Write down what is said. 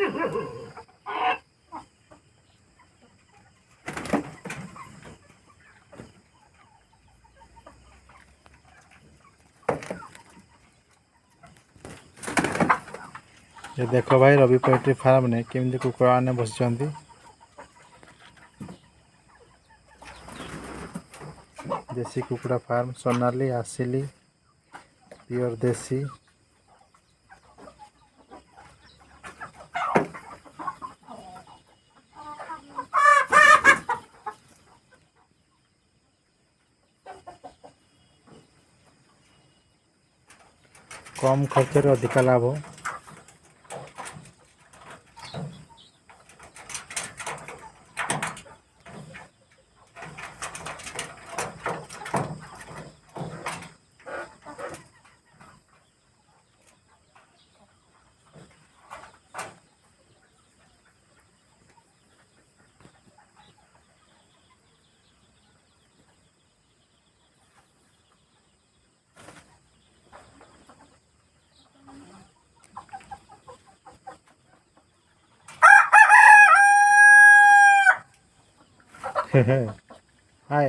ये देख भाई रवि पोल्ट्री फार्म ने केमती कुकुड़ा मैंने बस देसी कुकुड़ा फार्म सोनाली आसिली प्योर देसी कम खर्च रे अधिक लाभ। हाय